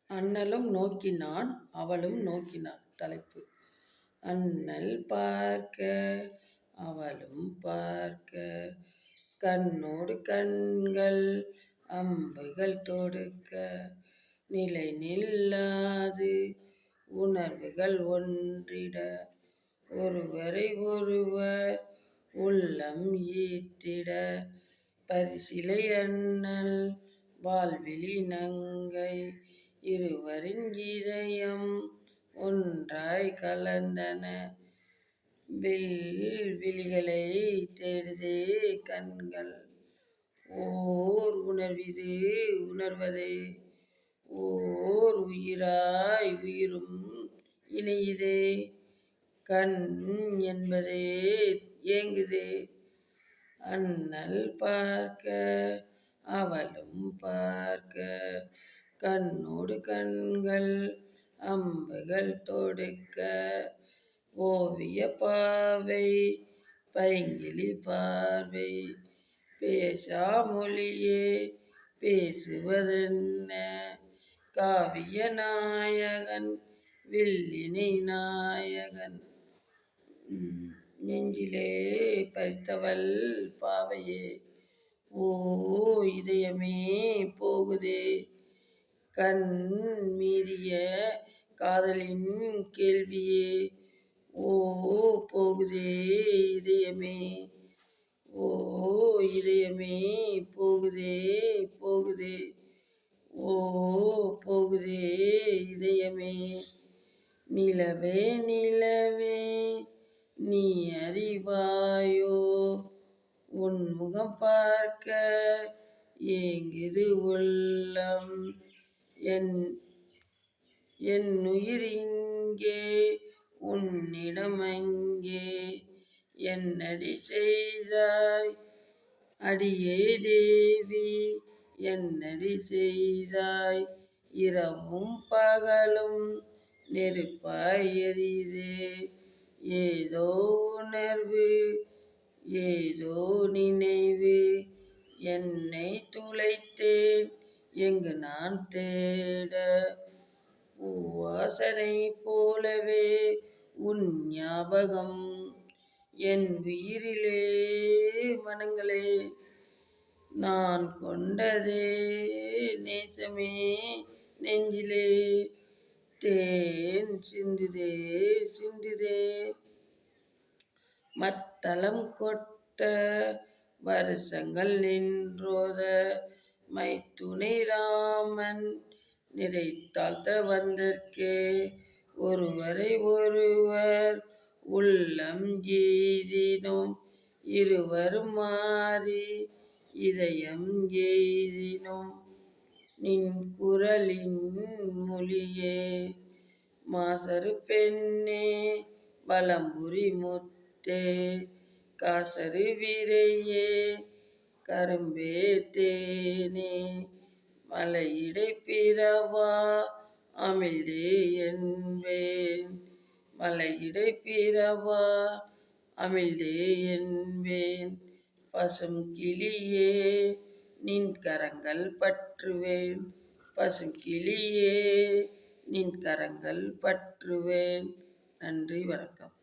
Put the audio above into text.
அண்ணலும் நோக்கினான் அவளும் நோக்கினாள். தலைப்பு: அண்ணல் பார்க்க அவளும் பார்க்க, கண்ணோடு கண்கள் அம்புகள் தொடுக்க, நிலை நில்லாது உணர்வுகள் ஒன்றிட, ஒருவரை ஒருவர் உள்ளம் ஈட்டிட, பரிசிலை அண்ணல் வாழ்விழி நங்கை, இருவரின் இதயம் ஒன்றாய் கலந்தன. விழிகளை தேடுதே கண்கள், ஓர் உணர்விது உணர்வதே, ஓர் உயிராய் உயிரும் இணையுதே, கண் என்பதே ஏங்குதே. அண்ணல் பார்க்க அவளும் பார்க்க, கண்ணோடு கண்கள் அம்புகள் தொடுக்க, ஓவிய பாவை பைங்கிளி பார்வை, பேசா மொழியே பேசுவதென்ன, காவிய நாயகன் வில்லினை நாயகன், நெஞ்சிலே பறித்தவள் பாவையே, ஓ இதயமே போகுதே, கண் மீறிய காதலின் கேள்வியே, ஓ போகுதே இதயமே, ஓ இதயமே போகுதே போகுதே, ஓ போகுதே இதயமே. நிலவே நிலவே நீ அறிவாயோ, உன் முகம் பார்க்க ஏங்குது உள்ளம், என் உயிர் இங்கே உன்னிடம் அங்கே, என்னடி செய்தாய் அடியே தேவி, என்னடி செய்தாய், இரவும் பகலும் நெருப்பாய் எரியுதே, ஏதோ உணர்வு ஏதோ நினைவு, என்னை துளைத்தேன் எங்கு நான் தேட, பூவாசனை போலவே உன் ஞாபகம், என் உயிரிலே மனங்களே, நான் கொண்டதே நேசமே நெஞ்சிலே, தேன் சிந்துதே சிந்துதே. மத்தளம் கொட்ட வருஷங்கள் நின்றோத, மைத்துனை ராமன் நிறை தாழ்த்த வந்தற்கே, ஒருவரை ஒருவர் உள்ளம் எய்தினோம், இருவரும் மாறி இதயம் எய்தினோம், நின் குரலின் மொழியே, மாசறு பெண்ணே வலம்புரி முத்தே, காசறு விரையே கரும்பே தேனே, மலையிடை பிறவா அமிழ்தே என்பேன், மலையிடை பிறவா அமிழ்தே என்பேன், பசும் கிளியே நின் கரங்கள் பற்றுவேன், பசும் கிளியே நின் கரங்கள் பற்றுவேன். நன்றி, வணக்கம்.